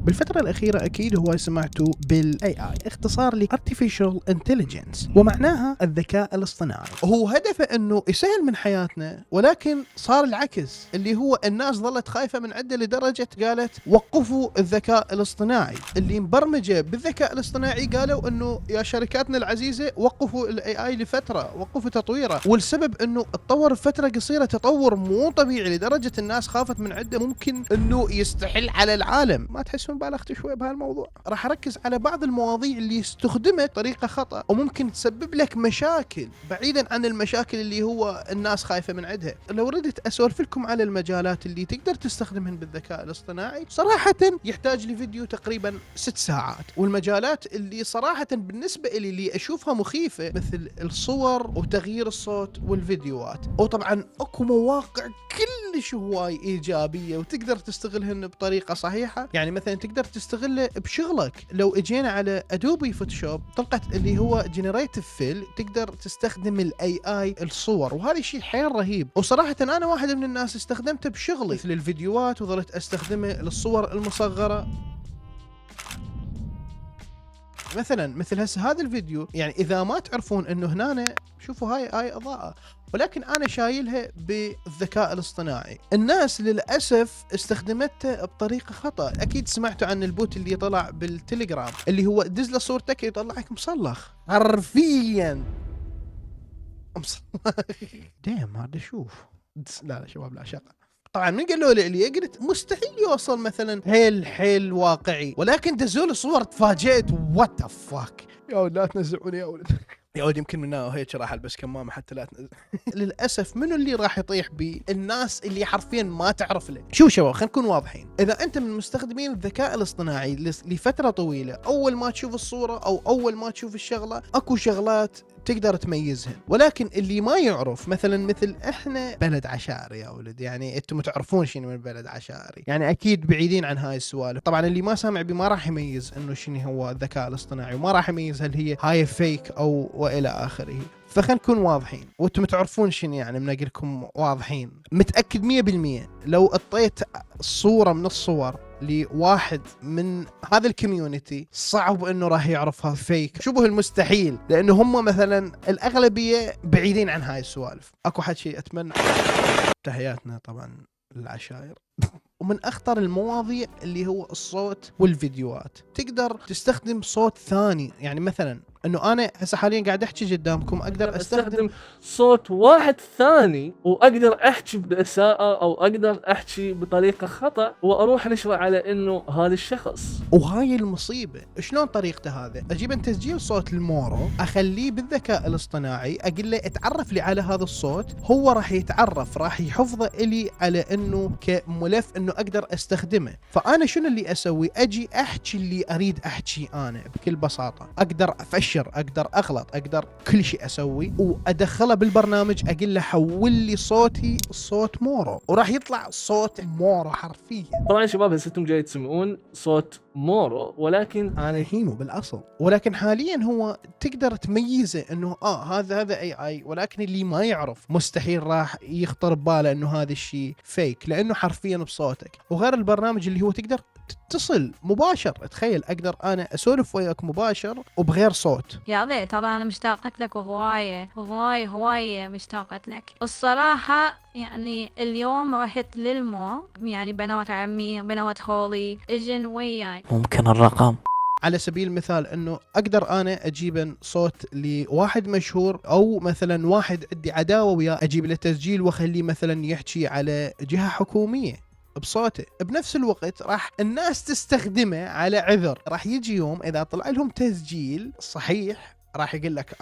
بالفترة الأخيرة أكيد هو سمعتوا بالAI، اختصار ل Artificial Intelligence، ومعناها الذكاء الاصطناعي. وهو هدفه أنه يسهل من حياتنا، ولكن صار العكس، اللي هو الناس ظلت خايفة من عنده لدرجة قالت وقفوا الذكاء الاصطناعي. اللي مبرمجة بالذكاء الاصطناعي قالوا أنه يا شركاتنا العزيزة وقفوا الAI لفترة، وقفوا تطويره. والسبب أنه اتطور بفترة قصيرة تطور مو طبيعي لدرجة الناس خافت من عنده، ممكن أنه يستحل على العالم. ما تحسون بالغت شوي بهالموضوع؟ راح اركز على بعض المواضيع اللي استخدمت بطريقه خطا وممكن تسبب لك مشاكل، بعيدا عن المشاكل اللي هو الناس خايفه من عندها. لو ردت اسولف لكم على المجالات اللي تقدر تستخدمهن بالذكاء الاصطناعي، صراحه يحتاج لي فيديو تقريبا 6 ساعات. والمجالات اللي صراحه بالنسبه لي اشوفها مخيفه، مثل الصور وتغيير الصوت والفيديوهات. وطبعا اكو مواقع كلش هواي ايجابيه وتقدر تستغلهن بطريقه صحيحه. يعني مثلا تقدر تستغله بشغلك. لو اجينا على ادوبي فوتوشوب، طلقت اللي هو جنريتيف فيل، تقدر تستخدم الAI الصور، وهذا شيء حيل رهيب. وصراحه انا واحد من الناس استخدمته بشغلي مثل الفيديوهات، وظلت استخدمه للصور المصغره. مثلا مثل هسه هذا الفيديو، يعني اذا ما تعرفون انه هنا شوفوا هاي اضاءه، ولكن انا شايلها بالذكاء الاصطناعي. الناس للاسف استخدمتها بطريقه خطا. اكيد سمعتوا عن البوت اللي طلع بالتليجرام، اللي هو دز له صورتك يطلعك مصلخ حرفيا مصلخ. دام هذا شوف. لا شباب لا شغل. طبعا من قالوا لي قلت مستحيل يوصل مثلا حيل واقعي، ولكن دزوا لي صور تفاجئت. وات ذا فاك يا ولد لا تنزعوني يا ولد. يا ولد يمكن منها هيك راح البس كمامه حتى لا تنزل. للاسف منو اللي راح يطيح بي؟ الناس اللي حرفيا ما تعرف له. شو شباب خلينا نكون واضحين، اذا انت من مستخدمين الذكاء الاصطناعي لفتره طويله، اول ما تشوف الصوره او اول ما تشوف الشغله اكو شغلات تقدر تميزهن. ولكن اللي ما يعرف، مثل احنا بلد عشائري يا ولد، يعني انتم تعرفون شنو من بلد عشائري، يعني اكيد بعيدين عن هاي السوالف. طبعا اللي ما سامع بي ما راح يميز انه شنو هو الذكاء الاصطناعي، وما راح يميز هل هي هاي فيك او والى اخره. فخلينا نكون واضحين، وانتم تعرفون شنو، يعني من اقول لكم واضحين. متاكد 100% لو اطيت صوره من الصور لواحد من هذا الكوميونتي، صعب انه راح يعرفها فيك، شبه المستحيل، لانه هم مثلا الاغلبيه بعيدين عن هاي السوالف. اكو حكي اتمنى. تحياتنا طبعا للعشائر. ومن اخطر المواضيع اللي هو الصوت والفيديوهات. تقدر تستخدم صوت ثاني، يعني مثلا انه انا هسه حاليا قاعد احكي قدامكم، اقدر استخدم صوت واحد ثاني واقدر احكي باساءة او اقدر احكي بطريقة خطأ واروح نشوى على انه هذا الشخص. وهاي المصيبة. شلون طريقته هذا؟ اجيب أن تسجيل صوت المورو، اخليه بالذكاء الاصطناعي، اقول له اتعرف لي على هذا الصوت، هو راح يتعرف، راح يحفظه الي على انه كملف انه اقدر استخدمه. فانا شنو اللي اسوي؟ اجي احكي اللي اريد احكي انا بكل بساطة، اقدر افشر، اقدر اغلط، اقدر كل شيء اسوي، وادخله بالبرنامج، اقول له حول لي صوتي صوت مورو، وراح يطلع صوت مورو حرفيا. طبعا شباب هسه انتم جاي تسمعون صوت مورو، ولكن انا هينو بالاصل، ولكن حاليا هو تقدر تميزه انه هذا AI، ولكن اللي ما يعرف مستحيل راح يخطر بباله انه هذا الشيء فيك، لانه حرفيا بصوتك. وغير البرنامج اللي هو تقدر تتصل مباشر. تخيل اقدر انا اسولف وياك مباشر وبغير صوت. يا ضي طبعا أنا مشتاقة لك هواية مشتاقة لك الصراحة. يعني اليوم رحت للمول، يعني بنات عمي بنات خالي اجن وياي. ممكن الرقم؟ على سبيل المثال انه اقدر انا اجيب صوت لواحد مشهور، او مثلا واحد عندي عداوه وياه، اجيب له تسجيل واخليه مثلا يحكي على جهه حكوميه بصوته. بنفس الوقت راح الناس تستخدمه على عذر، راح يجي يوم اذا طلع لهم تسجيل صحيح راح يقول لك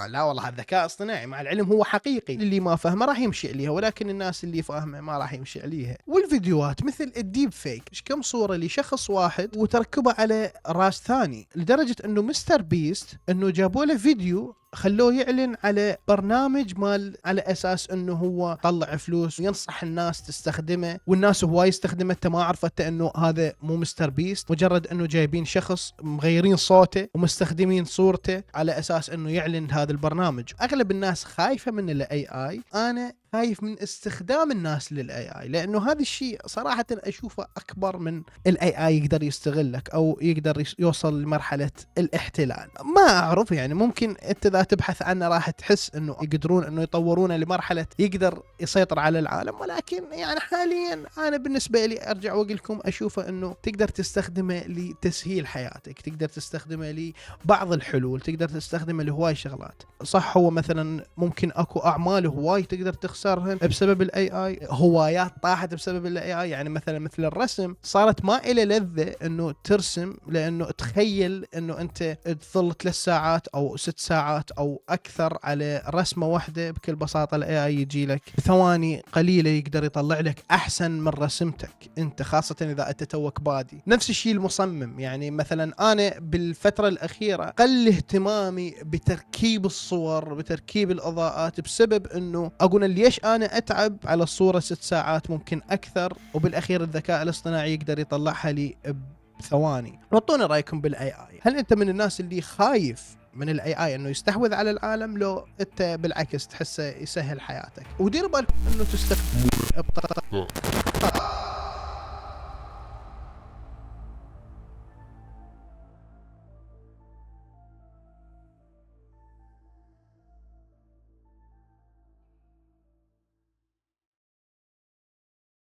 لا والله الذكاء اصطناعي، مع العلم هو حقيقي. اللي ما فهمه راح يمشي عليها، ولكن الناس اللي فاهمه ما راح يمشي عليها. والفيديوهات مثل الديب فيك، كم صورة لشخص واحد وتركبه على راس ثاني، لدرجة انه مستر بيست انه جابوا له فيديو خلوه يعلن على برنامج مال على اساس انه هو طلع فلوس وينصح الناس تستخدمه، والناس هواي استخدمته ما عرفت انه هذا مو مستر بيست، مجرد انه جايبين شخص مغيرين صوته ومستخدمين صورته على اساس انه يعلن هذا البرنامج. اغلب الناس خايفة من الAI، انا خايف من استخدام الناس للاي اي، لانه هذا الشيء صراحه اشوفه اكبر من الاي اي يقدر يستغلك او يقدر يوصل لمرحله الاحتلال. ما اعرف يعني، ممكن انت اذا تبحث عنه راح تحس انه يقدرون انه يطورونه لمرحله يقدر يسيطر على العالم، ولكن يعني حاليا انا بالنسبه لي ارجع واقول لكم اشوفه انه تقدر تستخدمه لتسهيل حياتك، تقدر تستخدمه لبعض الحلول، تقدر تستخدمه لهواي شغلات. صح هو مثلا ممكن اكو اعمال هواي تقدر تخسرها بسبب الاي اي، هوايات طاحت بسبب الاي اي، يعني مثلا مثل الرسم صارت ما إلى لذة انه ترسم، لانه تخيل انه انت تظل 3 ساعات او 6 ساعات او اكثر على رسمة واحدة، بكل بساطة الاي اي يجي لك بثواني قليلة يقدر يطلع لك احسن من رسمتك انت، خاصة اذا انت توك بادي. نفس الشيء المصمم، يعني مثلا انا بالفترة الاخيرة قل اهتمامي بتركيب الصور بتركيب الاضاءات، بسبب انه اقول ليش انا اتعب على الصورة 6 ساعات ممكن اكثر، وبالاخير الذكاء الاصطناعي يقدر يطلعها لي بثواني. اعطونا رايكم بالاي اي، هل انت من الناس اللي خايف من الاي اي انه يستحوذ على العالم، لو انت بالعكس تحسه يسهل حياتك؟ وديروا بالكم انه تستخدموا